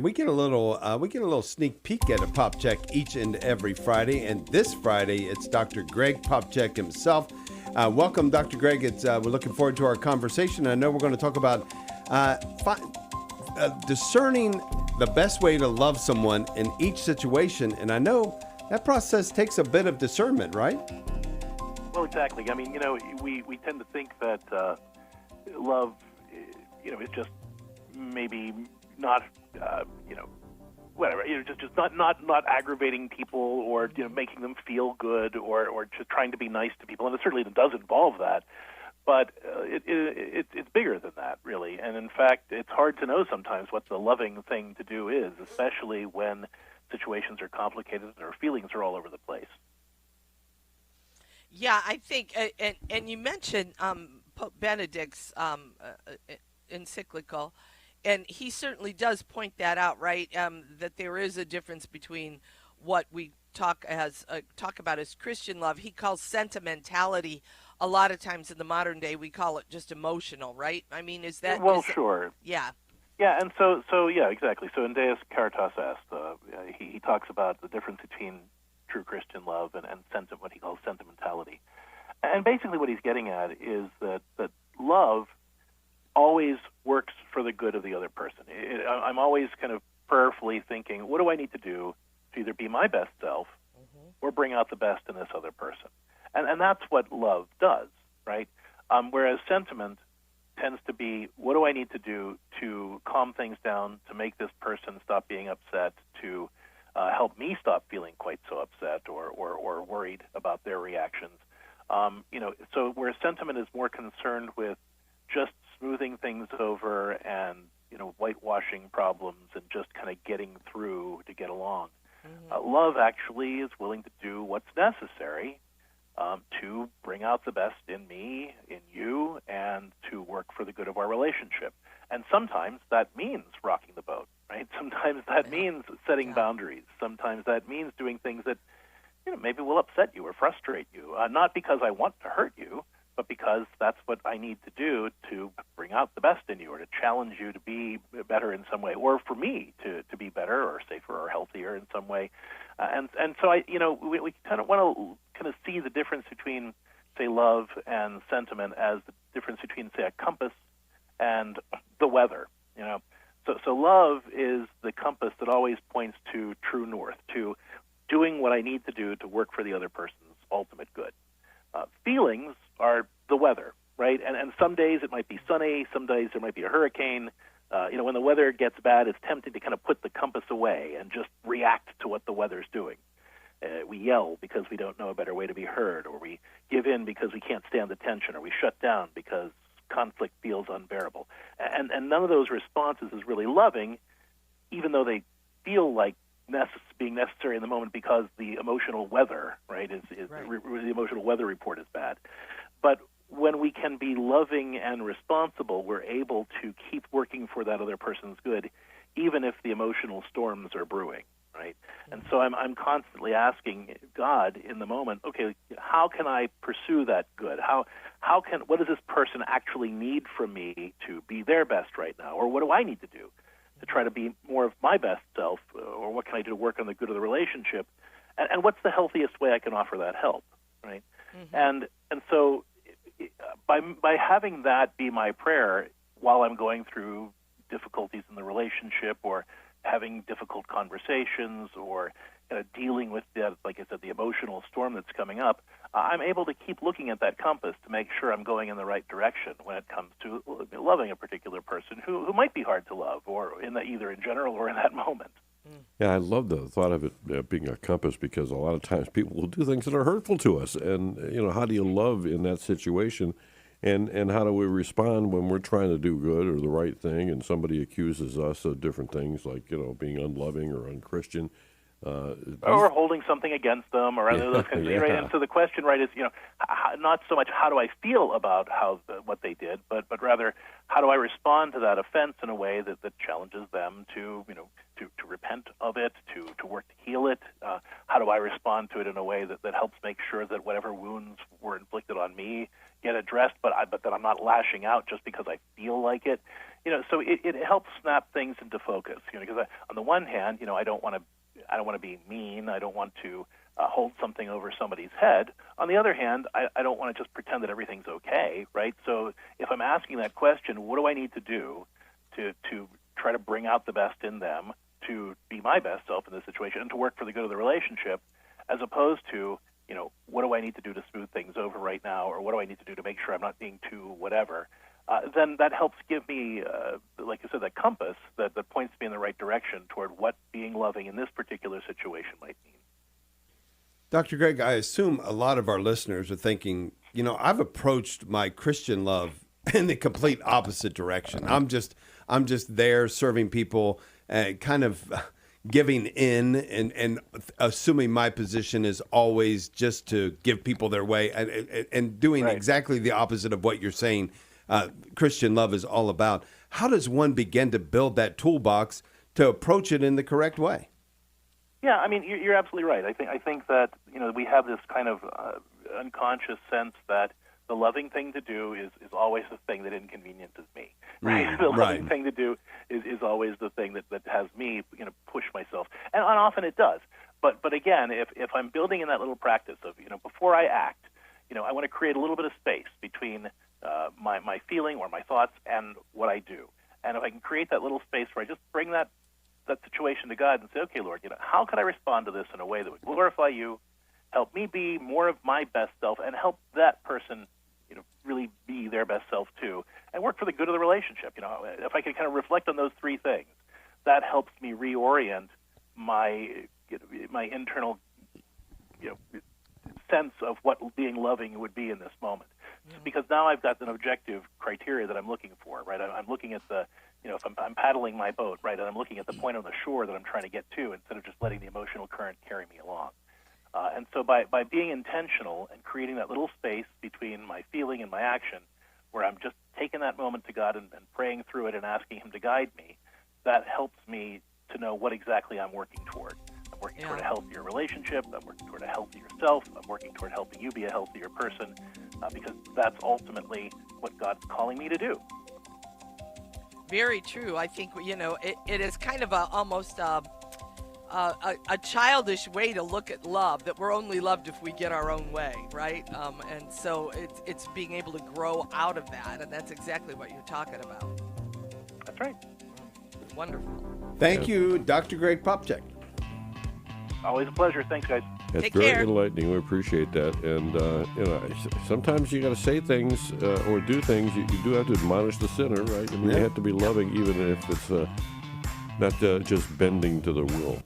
We get a little sneak peek at a Popcak each and every Friday, and this Friday it's Dr. Greg Popcak himself. Welcome, Dr. Greg. We're looking forward to our conversation. I know we're going to talk about discerning the best way to love someone in each situation, and I know that process takes a bit of discernment, right? Well, exactly. I mean, we tend to think that love, is just maybe not, whatever, just not aggravating people or making them feel good or just trying to be nice to people, and it certainly does involve that. But it's bigger than that, really. And in fact, it's hard to know sometimes what the loving thing to do is, especially when situations are complicated and our feelings are all over the place. Yeah, I think, and you mentioned Pope Benedict's encyclical, and he certainly does point that out, right? That there is a difference between what we talk about as Christian love. He calls sentimentality. A lot of times in the modern day, we call it just emotional, right? I mean, is that sure? Yeah. Yeah, and so yeah, exactly. So in Deus Caritas Est, he talks about the difference between true Christian love and what he calls sentimentality. And basically what he's getting at is that love always works for the good of the other person. I'm always kind of prayerfully thinking, what do I need to do to either be my best self or bring out the best in this other person? And that's what love does, right? Whereas sentiment tends to be, what do I need to do to calm things down, to make this person stop being upset, to help me stop feeling quite so upset or worried about their reactions. So where sentiment is more concerned with just smoothing things over and whitewashing problems and just kind of getting through to get along. Love actually is willing to do what's necessary to bring out the best in me, in you, and to work for the good of our relationship. And sometimes that means rocking the boat, right? Sometimes that means setting boundaries. Sometimes that means doing things that maybe will upset you or frustrate you, not because I want to hurt you, but because that's what I need to do to bring out the best in you or to challenge you to be better in some way, or for me to be better or safer or healthier in some way. And so we kind of want to kind of see the difference between, say, love and sentiment as the difference between, say, a compass and the weather. So love is the compass that always points to true north, to doing what I need to do to work for the other person's ultimate good. Feelings are the weather, right? And some days it might be sunny, some days there might be a hurricane. When the weather gets bad, it's tempting to kind of put the compass away and just react to what the weather's doing. We yell because we don't know a better way to be heard, or we give in because we can't stand the tension, or we shut down because conflict feels unbearable. And none of those responses is really loving, even though they feel like being necessary in the moment because the emotional weather, right, the emotional weather report is bad. But when we can be loving and responsible, we're able to keep working for that other person's good, even if the emotional storms are brewing, right? And so I'm constantly asking God in the moment, okay, how can I pursue that good? What does this person actually need from me to be their best right now? Or what do I need to do to try to be more of my best self, or what can I do to work on the good of the relationship? And what's the healthiest way I can offer that help, right? And so by having that be my prayer while I'm going through difficulties in the relationship or having difficult conversations or dealing with, like I said, the emotional storm that's coming up, I'm able to keep looking at that compass to make sure I'm going in the right direction when it comes to loving a particular person who might be hard to love, or either in general or in that moment. Yeah, I love the thought of it being a compass, because a lot of times people will do things that are hurtful to us. And, how do you love in that situation? And how do we respond when we're trying to do good or the right thing and somebody accuses us of different things like, being unloving or unchristian? Or holding something against them, or other those kinds of things, right? And so the question, right, is not so much how do I feel about what they did, but rather how do I respond to that offense in a way that challenges them to repent of it, to work to heal it. How do I respond to it in a way that helps make sure that whatever wounds were inflicted on me get addressed, but that I'm not lashing out just because I feel like it. So it helps snap things into focus. Because on the one hand, I don't want to be mean. I don't want to hold something over somebody's head. On the other hand, I don't want to just pretend that everything's okay, right? So if I'm asking that question, what do I need to do to try to bring out the best in them, to be my best self in this situation, and to work for the good of the relationship, as opposed to, what do I need to do to smooth things over right now, or what do I need to do to make sure I'm not being too whatever? Then that helps give me, like I said, that compass that points me in the right direction toward what being loving in this particular situation might mean. Dr. Greg, I assume a lot of our listeners are thinking, I've approached my Christian love in the complete opposite direction. I'm just there serving people, kind of giving in and assuming my position is always just to give people their way and doing Right. exactly the opposite of what you're saying Christian love is all about. How does one begin to build that toolbox to approach it in the correct way? Yeah, I mean, you're absolutely right. I think that we have this kind of unconscious sense that the loving thing to do is always the thing that inconveniences me, right? The loving thing to do is always the thing that has me push myself, and often it does. But again, if I'm building in that little practice of before I act, I want to create a little bit of space between my feeling or my thoughts and what I do, and if I can create that little space where I just bring that situation to God and say, okay, Lord, how can I respond to this in a way that would glorify you, help me be more of my best self, and help that person, really be their best self too, and work for the good of the relationship. If I can kind of reflect on those three things, that helps me reorient my internal, sense of what being loving would be in this moment. Because now I've got an objective criteria that I'm looking for, right? I'm looking at the, if I'm paddling my boat, right, and I'm looking at the point on the shore that I'm trying to get to instead of just letting the emotional current carry me along. And so by being intentional and creating that little space between my feeling and my action, where I'm just taking that moment to God and praying through it and asking Him to guide me, that helps me to know what exactly I'm working toward. I'm working toward a healthier relationship. I'm working toward a healthier self. I'm working toward helping you be a healthier person, because that's ultimately what God's calling me to do. Very true. I think, it is kind of almost a childish way to look at love, that we're only loved if we get our own way, right? And so it's being able to grow out of that, and that's exactly what you're talking about. That's right. Wonderful. Thank you, Dr. Greg Popcak. Always a pleasure. Thanks, guys. It's Take very care. enlightening. We appreciate that. And, sometimes you got to say things or do things. You do have to admonish the sinner, right? I mean, you have to be loving even if it's not just bending to the will.